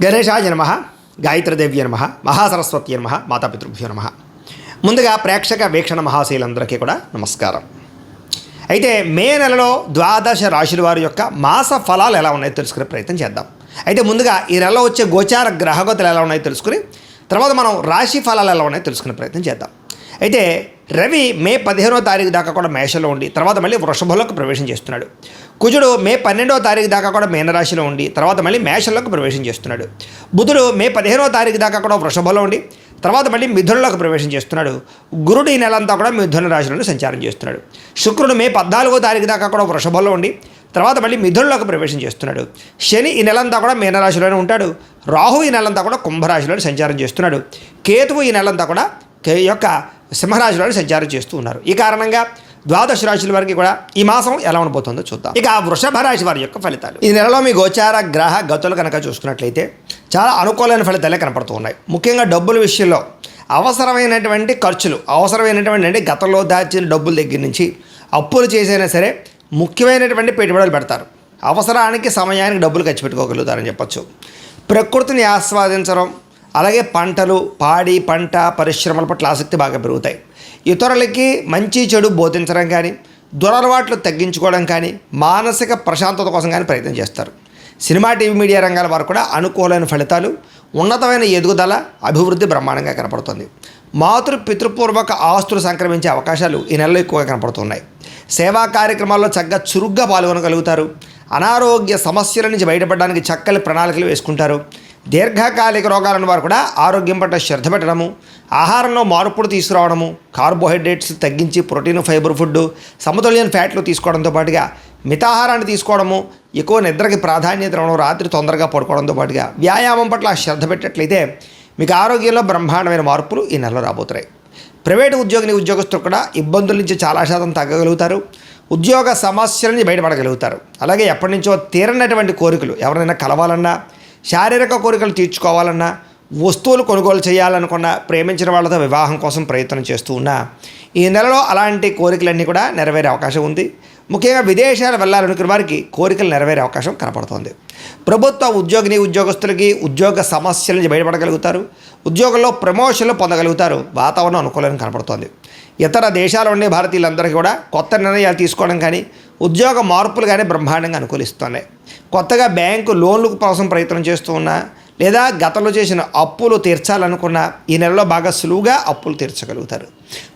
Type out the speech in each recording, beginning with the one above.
గణేశాయ నమః, గాయత్రీదేవ్య నమః, మహాసరస్వతి నమః, మాతాపితృభ్యో నమః. ముందుగా ప్రేక్షక వీక్షణ మహాశీలందరికీ కూడా నమస్కారం. అయితే మే నెలలో ద్వాదశ రాశుల వారి యొక్క మాస ఫలాలు ఎలా ఉన్నాయో తెలుసుకునే ప్రయత్నం చేద్దాం. అయితే ముందుగా ఈ నెలలో వచ్చే గోచార గ్రహగతులు ఎలా ఉన్నాయో తెలుసుకుని తర్వాత మనం రాశి ఫలాలు ఎలా ఉన్నాయో తెలుసుకునే ప్రయత్నం చేద్దాం. అయితే రవి మే 15వ తారీఖు దాకా కూడా మేషంలో ఉండి తర్వాత మళ్ళీ వృషభంలోకి ప్రవేశం చేస్తున్నాడు. కుజుడు మే 12వ తారీఖు దాకా కూడా మీనరాశిలో ఉండి తర్వాత మళ్ళీ మేషంలోకి ప్రవేశం చేస్తున్నాడు. బుధుడు మే 15వ తారీఖు దాకా కూడా వృషభంలో ఉండి తర్వాత మళ్ళీ మిథునంలోకి ప్రవేశం చేస్తున్నాడు. గురుడు ఈ నెలంతా కూడా మిథున రాశిలోనే సంచారం చేస్తున్నాడు. శుక్రుడు మే 14వ తారీఖు దాకా కూడా వృషభంలో ఉండి తర్వాత మళ్ళీ మిథునంలోకి ప్రవేశం చేస్తున్నాడు. శని ఈ నెలంతా కూడా మీనరాశిలోనే ఉంటాడు. రాహు ఈ నెలంతా కూడా కుంభరాశిలోనే సంచారం చేస్తున్నాడు. కేతువు ఈ నెలంతా కూడా యొక్క సింహరాశిలో సంచారం చేస్తూ ఉన్నారు. ఈ కారణంగా ద్వాదశ రాశుల వారికి కూడా ఈ మాసం ఎలా ఉండబోతుందో చూద్దాం. ఇక వృషభ రాశి వారి యొక్క ఫలితాలు. ఈ నెలలో మీ గోచార గ్రహ గతులు కనుక చూసుకున్నట్లయితే చాలా అనుకూలమైన ఫలితాలే కనపడుతూ ఉన్నాయి. ముఖ్యంగా డబ్బుల విషయంలో అవసరమైనటువంటి ఖర్చులు, అవసరమైనటువంటి గతంలో దాచిన డబ్బుల దగ్గర నుంచి అప్పులు చేసైనా సరే ముఖ్యమైనటువంటి పెట్టుబడులు పెడతారు. అవసరానికి సమయానికి డబ్బులు ఖర్చు పెట్టుకోగలుగుతారని చెప్పచ్చు. ప్రకృతిని ఆస్వాదించడం, అలాగే పంటలు, పాడి పంట పరిశ్రమల పట్ల ఆసక్తి బాగా పెరుగుతాయి. ఇతరులకి మంచి చెడు బోధించడం కానీ, దురలవాట్లు తగ్గించుకోవడం కానీ, మానసిక ప్రశాంతత కోసం కానీ ప్రయత్నం చేస్తారు. సినిమా, టీవీ, మీడియా రంగాల వారు కూడా అనుకూలమైన ఫలితాలు, ఉన్నతమైన ఎదుగుదల, అభివృద్ధి బ్రహ్మాండంగా కనపడుతుంది. పితృపూర్వక ఆస్తులు సంక్రమించే అవకాశాలు ఈ నెలలో ఎక్కువగా కనపడుతున్నాయి. సేవా కార్యక్రమాల్లో చక్కగా చురుగ్గా పాల్గొనగలుగుతారు. అనారోగ్య సమస్యల నుంచి బయటపడడానికి చక్కని ప్రణాళికలు వేసుకుంటారు. దీర్ఘకాలిక రోగాలను వారు కూడా ఆరోగ్యం పట్ల శ్రద్ధ పెట్టడము, ఆహారంలో మార్పులు తీసుకురావడము, కార్బోహైడ్రేట్స్ తగ్గించి ప్రోటీన్, ఫైబర్ ఫుడ్, సమతుల్యం ఫ్యాట్లు తీసుకోవడంతో పాటుగా మితాహారాన్ని తీసుకోవడము, ఎక్కువ నిద్రకి ప్రాధాన్యత ఇవ్వడం, రాత్రి తొందరగా పడుకోవడంతో పాటుగా వ్యాయామం పట్ల శ్రద్ధ పెట్టినట్లయితే మీకు ఆరోగ్యంలో బ్రహ్మాండమైన మార్పులు ఈ నెలలో రాబోతున్నాయి. ప్రైవేటు ఉద్యోగస్తులు కూడా ఇబ్బందుల నుంచి చాలా శాతం తగ్గగలుగుతారు. ఉద్యోగ సమస్యల నుంచి బయటపడగలుగుతారు. అలాగే ఎప్పటి నుంచో తీరనటువంటి కోరికలు, ఎవరైనా కలవాలన్నా, శారీరక కోరికలు తీర్చుకోవాలన్నా, వస్తువులు కొనుగోలు చేయాలనుకున్నా, ప్రేమించిన వాళ్ళతో వివాహం కోసం ప్రయత్నం చేస్తూ ఉన్నా ఈ నెలలో అలాంటి కోరికలన్నీ కూడా నెరవేరే అవకాశం ఉంది. ముఖ్యంగా విదేశాలు వెళ్ళాలనుకున్న వారికి కోరికలు నెరవేరే అవకాశం కనపడుతుంది. ప్రభుత్వ ఉద్యోగస్తులకి ఉద్యోగ సమస్యల నుంచి బయటపడగలుగుతారు. ఉద్యోగంలో ప్రమోషన్లు పొందగలుగుతారు. వాతావరణం అనుకూలంగా కనపడుతోంది. ఇతర దేశాల ఉండే భారతీయులందరికీ కూడా కొత్త నిర్ణయాలు తీసుకోవడం కానీ, ఉద్యోగ మార్పులు కానీ బ్రహ్మాండంగా అనుకూలిస్తున్నాయి. కొత్తగా బ్యాంకు లోన్ల కోసం ప్రయత్నం చేస్తూ ఉన్నా లేదా గతంలో చేసిన అప్పులు తీర్చాలనుకున్న ఈ నెలలో బాగా సులువుగా అప్పులు తీర్చగలుగుతారు.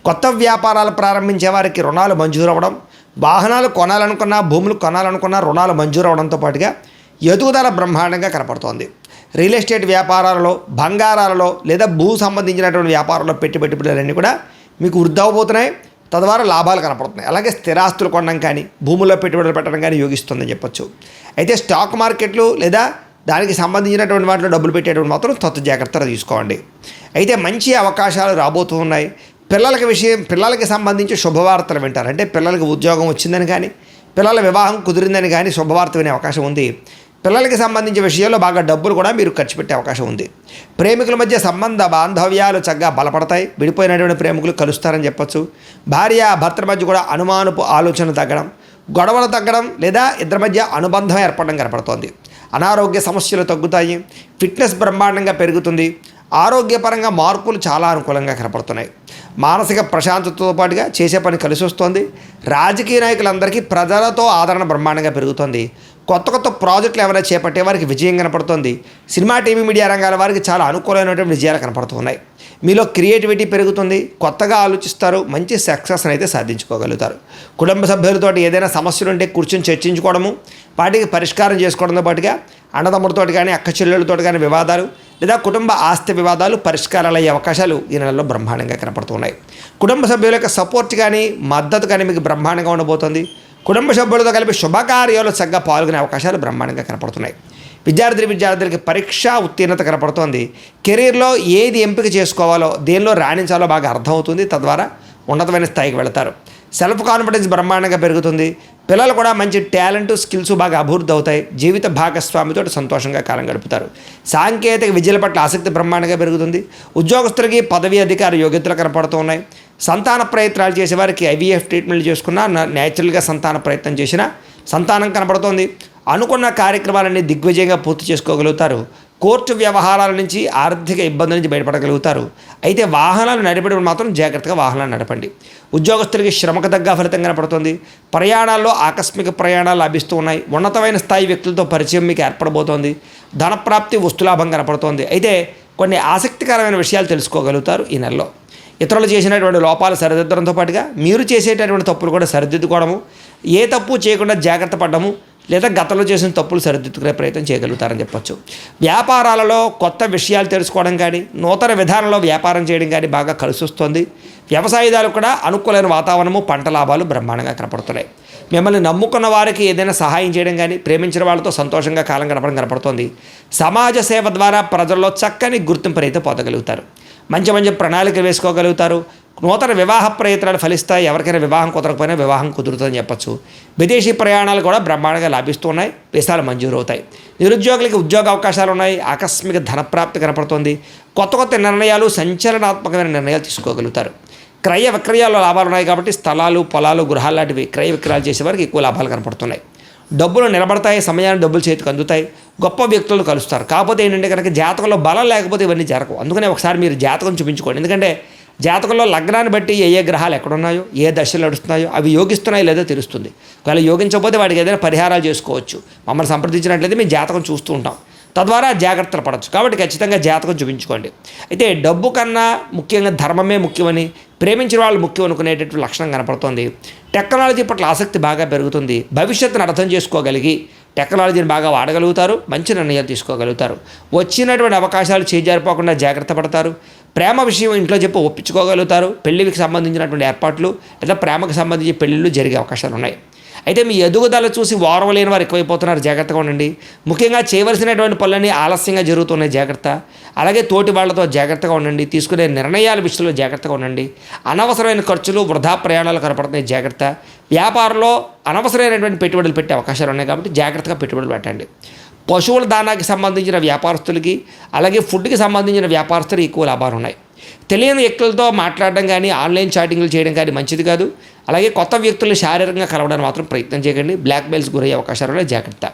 కొత్త వ్యాపారాలు ప్రారంభించే వారికి రుణాలు మంజూరు అవ్వడం, వాహనాలు కొనాలనుకున్నా, భూములు కొనాలనుకున్నా రుణాలు మంజూరు అవడంతో పాటుగా ఎదుగుదల బ్రహ్మాండంగా కనపడుతోంది. రియల్ ఎస్టేట్ వ్యాపారాలలో, బంగారాలలో లేదా భూ సంబంధించినటువంటి వ్యాపారాల్లో పెట్టుబడులన్నీ కూడా మీకు వృద్ధి అవబోతున్నాయి. తద్వారా లాభాలు కనపడుతున్నాయి. అలాగే స్థిరాస్తులు కొనడం కానీ, భూముల్లో పెట్టుబడులు పెట్టడం కానీ యోగిస్తుందని చెప్పొచ్చు. అయితే స్టాక్ మార్కెట్లు లేదా దానికి సంబంధించినటువంటి వాటిలో డబ్బులు పెట్టేటువంటి మాత్రం జాగ్రత్తలు తీసుకోండి. అయితే మంచి అవకాశాలు రాబోతూ ఉన్నాయి. పిల్లలకి సంబంధించి శుభవార్తలు వింటారు. అంటే పిల్లలకి ఉద్యోగం వచ్చిందని కానీ, పిల్లల వివాహం కుదిరిందని కానీ శుభవార్త వినే అవకాశం ఉంది. పిల్లలకి సంబంధించిన విషయాల్లో బాగా డబ్బులు కూడా మీరు ఖర్చు పెట్టే అవకాశం ఉంది. ప్రేమికుల మధ్య సంబంధ బాంధవ్యాలు చక్కగా బలపడతాయి. విడిపోయినటువంటి ప్రేమికులు కలుస్తారని చెప్పచ్చు. భార్య భర్తల మధ్య కూడా అనుమానపు ఆలోచన తగ్గడం, గొడవలు తగ్గడం లేదా ఇద్దరి మధ్య అనుబంధం ఏర్పడడం కనపడుతోంది. అనారోగ్య సమస్యలు తగ్గుతాయి. ఫిట్నెస్ బ్రహ్మాండంగా పెరుగుతుంది. ఆరోగ్యపరంగా మార్పులు చాలా అనుకూలంగా కనపడుతున్నాయి. మానసిక ప్రశాంతతతో పాటుగా చేసే పని కలిసి వస్తుంది. రాజకీయ నాయకులందరికీ ప్రజలతో ఆదరణ బ్రహ్మాండంగా పెరుగుతుంది. కొత్త ప్రాజెక్టులు ఏమైనా చేపట్టే వారికి విజయం కనపడుతుంది. సినిమా, టీవీ, మీడియా రంగాల వారికి చాలా అనుకూలమైనటువంటి విజయాలు కనపడుతున్నాయి. మీలో క్రియేటివిటీ పెరుగుతుంది. కొత్తగా ఆలోచిస్తారు. మంచి సక్సెస్ని అయితే సాధించుకోగలుగుతారు. కుటుంబ సభ్యులతో ఏదైనా సమస్యలు ఉంటే కూర్చొని చర్చించుకోవడము, వాటికి పరిష్కారం చేసుకోవడంతో పాటుగా అన్నదమ్ములతో కానీ, అక్క చెల్లెళ్ళతో కానీ వివాదాలు లేదా కుటుంబ ఆస్తి వివాదాలు పరిష్కారాలు అయ్యే అవకాశాలు ఈ నెలలో బ్రహ్మాండంగా కనపడుతున్నాయి. కుటుంబ సభ్యుల యొక్క సపోర్ట్ కానీ, మద్దతు కానీ మీకు బ్రహ్మాండంగా ఉండబోతుంది. కుటుంబ సభ్యులతో కలిపి శుభకార్యాలు చక్కగా పాల్గొనే అవకాశాలు బ్రహ్మాండంగా కనపడుతున్నాయి. విద్యార్థులకి పరీక్ష ఉత్తీర్ణత కనపడుతోంది. కెరీర్లో ఏది ఎంపిక చేసుకోవాలో, దేనిలో రాణించాలో బాగా అర్థమవుతుంది. తద్వారా ఉన్నతమైన స్థాయికి వెళతారు. సెల్ఫ్ కాన్ఫిడెన్స్ బ్రహ్మాండంగా పెరుగుతుంది. పిల్లలు కూడా మంచి టాలెంట్, స్కిల్స్ బాగా అభివృద్ధి అవుతాయి. జీవిత భాగస్వామితో సంతోషంగా కాలం గడుపుతారు. సాంకేతిక విద్యల పట్ల ఆసక్తి బ్రహ్మాండంగా పెరుగుతుంది. ఉద్యోగస్తులకి పదవి, అధికార యోగ్యతలు కనపడుతూ ఉన్నాయి. సంతాన ప్రయత్నాలు చేసేవారికి IVF ట్రీట్మెంట్లు చేసుకున్నా, న్యాచురల్గా సంతాన ప్రయత్నం చేసినా సంతానం కనపడుతోంది. అనుకున్న కార్యక్రమాలన్నీ దిగ్విజయంగా పూర్తి చేసుకోగలుగుతారు. కోర్టు వ్యవహారాల నుంచి ఆర్థిక ఇబ్బందుల నుంచి బయటపడగలుగుతారు. అయితే వాహనాలు నడిపేటప్పుడు మాత్రం జాగ్రత్తగా వాహనాలు నడపండి. ఉద్యోగస్తులకి శ్రమకు తగ్గ ఫలితం కనపడుతుంది. ప్రయాణాల్లో ఆకస్మిక ప్రయాణాలు లభిస్తూ ఉన్నాయి. ఉన్నతమైన స్థాయి వ్యక్తులతో పరిచయం మీకు ఏర్పడబోతోంది. ధనప్రాప్తి, వస్తులాభం కనపడుతోంది. అయితే కొన్ని ఆసక్తికరమైన విషయాలు తెలుసుకోగలుగుతారు ఈ నెలలో. ఇతరులు చేసినటువంటి లోపాలు సరిదిద్దడంతో పాటుగా మీరు చేసేటటువంటి తప్పులు కూడా సరిదిద్దుకోవడము, ఏ తప్పు చేయకుండా జాగ్రత్త పడడము, లేదా గతంలో చేసిన తప్పులు సరిదిద్దుకునే ప్రయత్నం చేయగలుగుతారని చెప్పొచ్చు. వ్యాపారాలలో కొత్త విషయాలు తెలుసుకోవడం కానీ, నూతన విధానంలో వ్యాపారం చేయడం కానీ బాగా కలిసి వస్తుంది. వ్యవసాయదారులు కూడా అనుకూలమైన వాతావరణము, పంట లాభాలు బ్రహ్మాండంగా కనపడుతున్నాయి. మిమ్మల్ని నమ్ముకున్న వారికి ఏదైనా సహాయం చేయడం కానీ, ప్రేమించిన వాళ్ళతో సంతోషంగా కాలం గడపడం కనపడుతుంది. సమాజ సేవ ద్వారా ప్రజల్లో చక్కని గుర్తింపునైతే పొందగలుగుతారు. మంచి మంచి ప్రణాళిక వేసుకోగలుగుతారు. నూతన వివాహ ప్రయత్నాలు ఫలిస్తాయి. ఎవరికైనా వివాహం కుదరకపోయినా వివాహం కుదురుతుందని చెప్పచ్చు. విదేశీ ప్రయాణాలు కూడా బ్రహ్మాండంగా లాభిస్తున్నాయి. వీసాలు మంజూరు అవుతాయి. నిరుద్యోగులకి ఉద్యోగ అవకాశాలు ఉన్నాయి. ఆకస్మిక ధనప్రాప్తి కనపడుతుంది. కొత్త కొత్త నిర్ణయాలు, సంచలనాత్మకమైన నిర్ణయాలు తీసుకోగలుగుతారు. క్రయ విక్రయాల్లో లాభాలు ఉన్నాయి కాబట్టి స్థలాలు, పొలాలు, గృహాలు లాంటివి క్రయ విక్రయాలు చేసేవారికి ఎక్కువ లాభాలు కనపడుతున్నాయి. డబ్బులు నిలబడతాయి. సమయాన్ని డబ్బులు చేతికి అందుతాయి. గొప్ప వ్యక్తులను కలుస్తారు. కాకపోతే ఏంటంటే కనుక జాతకంలో బలం లేకపోతే ఇవన్నీ జరగవు. అందుకనే ఒకసారి మీరు జాతకం చూపించుకోండి. ఎందుకంటే జాతకంలో లగ్నాన్ని బట్టి ఏ గ్రహాలు ఎక్కడున్నాయో, ఏ దశలు నడుస్తున్నాయో అవి యోగిస్తున్నాయో లేదో తెలుస్తుంది. ఒకవేళ యోగించకపోతే వాటికి ఏదైనా పరిహారాలు చేసుకోవచ్చు. మమ్మల్ని సంప్రదించినట్లయితే మేము జాతకం చూస్తూ ఉంటాం. తద్వారా జాగ్రత్తలు పడవచ్చు. కాబట్టి ఖచ్చితంగా జాతకం చూపించుకోండి. అయితే డబ్బు కన్నా ముఖ్యంగా ధర్మమే ముఖ్యమని, ప్రేమించిన వాళ్ళు ముఖ్యం అనుకునేటటువంటి లక్షణం కనపడుతుంది. టెక్నాలజీ పట్ల ఆసక్తి బాగా పెరుగుతుంది. భవిష్యత్తును అర్థం చేసుకోగలిగి టెక్నాలజీని బాగా వాడగలుగుతారు. మంచి నిర్ణయాలు తీసుకోగలుగుతారు. వచ్చినటువంటి అవకాశాలు చేజారిపోకుండా జాగ్రత్త పడతారు. ప్రేమ విషయం ఇంట్లో చెప్పి ఒప్పించుకోగలుగుతారు. పెళ్లికి సంబంధించినటువంటి ఏర్పాట్లు లేదా ప్రేమకు సంబంధించి పెళ్ళిళ్ళు జరిగే అవకాశాలు ఉన్నాయి. అయితే మీ ఎదుగుదల చూసి ఓర్వలేని వారు ఎక్కువైపోతున్నారు. జాగ్రత్తగా ఉండండి. ముఖ్యంగా చేయవలసినటువంటి పనులన్నీ ఆలస్యంగా జరుగుతున్నాయి. జాగ్రత్త. అలాగే తోటి వాళ్లతో జాగ్రత్తగా ఉండండి. తీసుకునే నిర్ణయాల విషయంలో జాగ్రత్తగా ఉండండి. అనవసరమైన ఖర్చులు, వృధా ప్రయాణాలు కనపడుతున్నాయి. జాగ్రత్త. వ్యాపారంలో అనవసరమైనటువంటి పెట్టుబడులు పెట్టే అవకాశాలు ఉన్నాయి కాబట్టి జాగ్రత్తగా పెట్టుబడులు పెట్టండి. పశువుల దానాకి సంబంధించిన వ్యాపారస్తులకి, అలాగే ఫుడ్కి సంబంధించిన వ్యాపారస్తులకి ఎక్కువ లాభాలు ఉన్నాయి. తెలియని వ్యక్తులతో మాట్లాడడం కానీ, ఆన్లైన్ చాటింగ్లు చేయడం కానీ మంచిది కాదు. అలాగే కొత్త వ్యక్తులను శారీరకంగా కలవడానికి మాత్రం ప్రయత్నం చేయకండి. బ్లాక్మెయిల్స్ గురయ్యే అవకాశాలు జాగ్రత్త.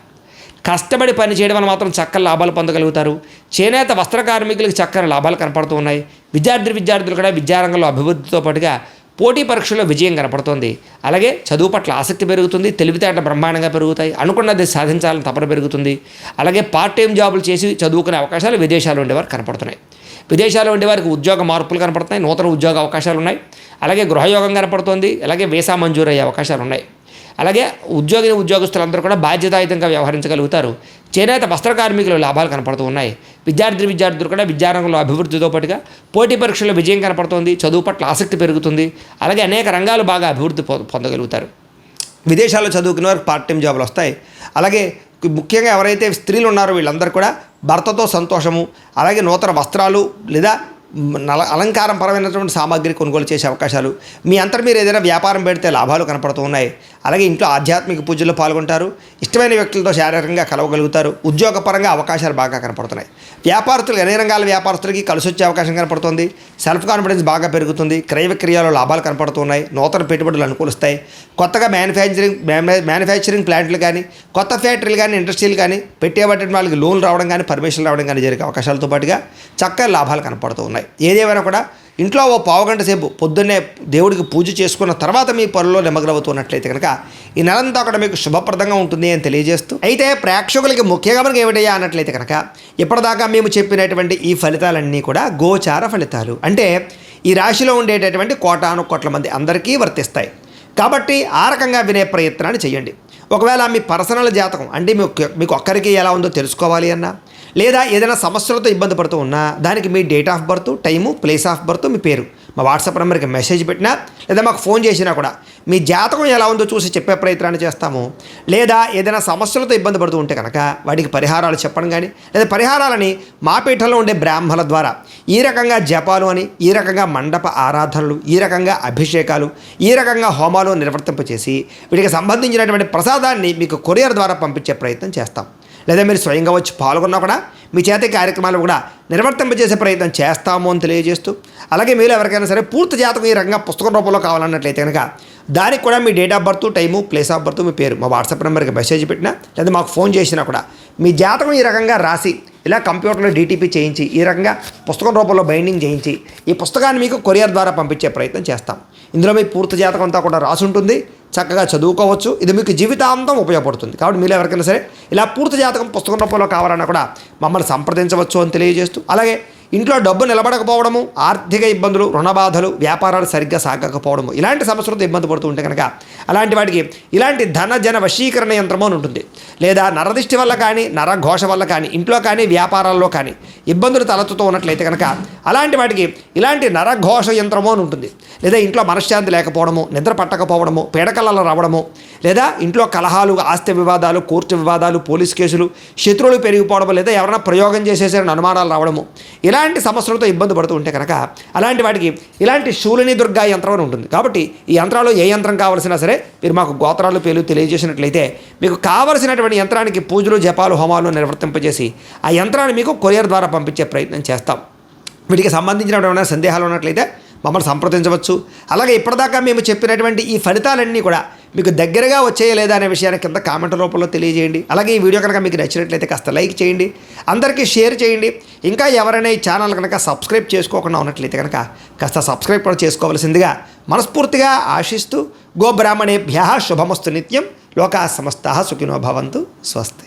కష్టపడి పని చేయడం వల్ల మాత్రం చక్కని లాభాలు పొందగలుగుతారు. చేనేత వస్త్ర కార్మికులకు చక్కని లాభాలు కనపడుతూ ఉన్నాయి. విద్యార్థులు కూడా విద్యారంగంలో అభివృద్ధితో పాటుగా పోటీ పరీక్షల్లో విజయం కనపడుతుంది. అలాగే చదువు పట్ల ఆసక్తి పెరుగుతుంది. తెలివితేటలు బ్రహ్మాండంగా పెరుగుతాయి. అనుకున్నది సాధించాలని తపన పెరుగుతుంది. అలాగే పార్ట్ టైం జాబులు చేసి చదువుకునే అవకాశాలు విదేశాలు ఉండేవారు కనపడుతున్నాయి. విదేశాల్లో ఉండేవారికి ఉద్యోగ మార్పులు కనపడుతున్నాయి. నూతన ఉద్యోగ అవకాశాలు ఉన్నాయి. అలాగే గృహయోగం కనపడుతుంది. అలాగే వీసా మంజూరు అయ్యే అవకాశాలు ఉన్నాయి. అలాగే ఉద్యోగస్తులందరూ కూడా బాధ్యతాయుతంగా వ్యవహరించగలుగుతారు. చేనేత వస్త్ర కార్మికులు లాభాలు కనపడుతూ ఉన్నాయి. విద్యార్థులు కూడా విద్యారంగంలో అభివృద్ధితో పాటుగా పోటీ పరీక్షల్లో విజయం కనపడుతుంది. చదువు పట్ల ఆసక్తి పెరుగుతుంది. అలాగే అనేక రంగాలు బాగా అభివృద్ధి పొందగలుగుతారు. విదేశాల్లో చదువుకునే వారికి పార్ట్ టైం జాబులు వస్తాయి. అలాగే ముఖ్యంగా ఎవరైతే స్త్రీలు ఉన్నారో వీళ్ళందరూ కూడా భర్తతో సంతోషము, అలాగే నూతన వస్త్రాలు లేదా అలంకారం పరమైనటువంటి సామాగ్రి కొనుగోలు చేసే అవకాశాలు, మీ అంతటి మీరు ఏదైనా వ్యాపారం పెడితే లాభాలు కనపడుతూ ఉన్నాయి. అలాగే ఇంట్లో ఆధ్యాత్మిక పూజల్లో పాల్గొంటారు. ఇష్టమైన వ్యక్తులతో శారీరకంగా కలవగలుగుతారు. ఉద్యోగపరంగా అవకాశాలు బాగా కనపడుతున్నాయి. వ్యాపారస్తులు అన్ని రంగాల వ్యాపారస్తులకి కలిసి వచ్చే అవకాశం కనపడుతుంది. సెల్ఫ్ కాన్ఫిడెన్స్ బాగా పెరుగుతుంది. క్రయ విక్రయాల్లో లాభాలు కనపడుతున్నాయి. నూతన పెట్టుబడులు అనుకూలిస్తాయి. కొత్తగా మ్యానుఫ్యాక్చరింగ్ ప్లాంట్లు కానీ, కొత్త ఫ్యాక్టరీలు కానీ, ఇండస్ట్రీలు కానీ పెట్టేబట్టి వాళ్ళకి లోన్ రావడం కానీ, పర్మిషన్ రావడం కానీ జరిగే అవకాశాలతో పాటుగా చక్కని లాభాలు కనపడుతూ ఉన్నాయి. ఏదేమైనా కూడా ఇంట్లో ఓ పావుగంట సేపు పొద్దున్నే దేవుడికి పూజ చేసుకున్న తర్వాత మీ పనుల్లో నిమగ్నమవుతున్నట్లయితే కనుక ఈ నెలంతా కూడా మీకు శుభప్రదంగా ఉంటుంది అని తెలియజేస్తూ, అయితే ప్రేక్షకులకి ముఖ్యంగా మనకి ఏమిటయ్యా అన్నట్లయితే కనుక ఇప్పటిదాకా మేము చెప్పినటువంటి ఈ ఫలితాలన్నీ కూడా గోచార ఫలితాలు. అంటే ఈ రాశిలో ఉండేటటువంటి కోటాను కోట్ల మంది అందరికీ వర్తిస్తాయి. కాబట్టి ఆ రకంగా వినే ప్రయత్నాన్ని చేయండి. ఒకవేళ మీ పర్సనల్ జాతకం అంటే మీకు ఒక్కరికి ఎలా ఉందో తెలుసుకోవాలి అన్నా, లేదా ఏదైనా సమస్యలతో ఇబ్బంది పడుతూ ఉన్నా దానికి మీ date of birth, time, place of birth, మీ పేరు మా వాట్సాప్ నెంబర్కి మెసేజ్ పెట్టినా లేదా మాకు ఫోన్ చేసినా కూడా మీ జాతకం ఎలా ఉందో చూసి చెప్పే ప్రయత్నాన్ని చేస్తాము. లేదా ఏదైనా సమస్యలతో ఇబ్బంది పడుతూ ఉంటే కనుక వాటికి పరిహారాలు చెప్పడం కానీ, లేదా పరిహారాలని మా పీఠంలో ఉండే బ్రాహ్మణుల ద్వారా ఈ రకంగా జపాలు అని, ఈ రకంగా మండప ఆరాధనలు, ఈ రకంగా అభిషేకాలు, ఈ రకంగా హోమాలు నిర్వర్తింపచేసి వీటికి సంబంధించినటువంటి ప్రసాదాన్ని మీకు కొరియర్ ద్వారా పంపించే ప్రయత్నం చేస్తాం. లేదా మీరు స్వయంగా వచ్చి పాల్గొన్నా కూడా మీ చేత కార్యక్రమాలు కూడా నిర్వర్తింపజేసే ప్రయత్నం చేస్తాము అని తెలియజేస్తూ, అలాగే మీరు ఎవరికైనా సరే పూర్తి జాతకం ఈ రకంగా పుస్తకం రూపంలో కావాలన్నట్లయితే కనుక దానికి కూడా మీ date of birth, time, place of birth, మీ పేరు మా వాట్సాప్ నెంబర్కి మెసేజ్ పెట్టినా లేదా మాకు ఫోన్ చేసినా కూడా మీ జాతకం ఈ రకంగా రాసి ఇలా కంప్యూటర్లో డీటీపీ చేయించి ఈ రకంగా పుస్తకం రూపంలో బైండింగ్ చేయించి ఈ పుస్తకాన్ని మీకు కొరియర్ ద్వారా పంపించే ప్రయత్నం చేస్తాం. ఇందులో మీ పూర్తి జాతకం అంతా కూడా రాసి ఉంటుంది, చక్కగా చదువుకోవచ్చు. ఇది మీకు జీవితాంతం ఉపయోగపడుతుంది. కాబట్టి మీరు ఎవరికైనా సరే ఇలా పూర్తి జాతకం పుస్తకం రూపంలో కావాలన్నా కూడా మమ్మల్ని సంప్రదించవచ్చు అని తెలియజేస్తూ, అలాగే ఇంట్లో డబ్బు నిలబడకపోవడము, ఆర్థిక ఇబ్బందులు, రుణ బాధలు, వ్యాపారాలు సరిగ్గా సాగకపోవడము, ఇలాంటి సమస్యలతో ఇబ్బంది పడుతూ ఉంటే కనుక అలాంటి వాటికి ఇలాంటి ధన జన వశీకరణ యంత్రము అని ఉంటుంది. లేదా నరదిష్టి వల్ల కానీ, నరఘోష వల్ల కానీ, ఇంట్లో కానీ వ్యాపారాల్లో కానీ ఇబ్బందులు తలెత్తుతూ ఉన్నట్లయితే కనుక అలాంటి వాటికి ఇలాంటి నరఘోష యంత్రము అని ఉంటుంది. లేదా ఇంట్లో మనశ్శాంతి లేకపోవడము, నిద్ర పట్టకపోవడము, పీడకలలు రావడము, లేదా ఇంట్లో కలహాలు, ఆస్తి వివాదాలు, కోర్టు వివాదాలు, పోలీస్ కేసులు, శత్రువులు పెరిగిపోవడము, లేదా ఎవరైనా ప్రయోగం చేసేసారని అనుమానాలు రావడము, ఇలాంటి సమస్యలతో ఇబ్బంది పడుతూ ఉంటే కనుక అలాంటి వాటికి ఇలాంటి శూలిని దుర్గా యంత్రం అని ఉంటుంది. కాబట్టి ఈ యంత్రాలు ఏ యంత్రం కావాల్సినా సరే మీరు మాకు గోత్రాలు పేర్లు తెలియజేసినట్లయితే మీకు కావలసినటువంటి యంత్రానికి పూజలు, జపాలు, హోమాలు నిర్వర్తింపజేసి ఆ యంత్రాన్ని మీకు కొరియర్ ద్వారా పంపించే ప్రయత్నం చేస్తాం. వీటికి సంబంధించినటువంటి సందేహాలు ఉన్నట్లయితే మమ్మల్ని సంప్రదించవచ్చు. అలాగే ఇప్పటిదాకా మేము చెప్పినటువంటి ఈ ఫలితాలన్నీ కూడా మీకు దగ్గరగా వచ్చాయా లేదా అనే విషయాన్ని కింద కామెంట్ రూపంలో తెలియజేయండి. అలాగే ఈ వీడియో కనుక మీకు నచ్చినట్లయితే కాస్త లైక్ చేయండి, అందరికీ షేర్ చేయండి. ఇంకా ఎవరైనా ఈ ఛానల్ కనుక సబ్స్క్రైబ్ చేసుకోకుండా ఉన్నట్లయితే కనుక కాస్త సబ్స్క్రైబ్ కూడా చేసుకోవాల్సిందిగా మనస్ఫూర్తిగా ఆశిస్తూ, గోబ్రాహ్మణేభ్యః శుభమస్తు నిత్యం, లోకాః సమస్తాః సుఖినో భవంతు. స్వస్తి.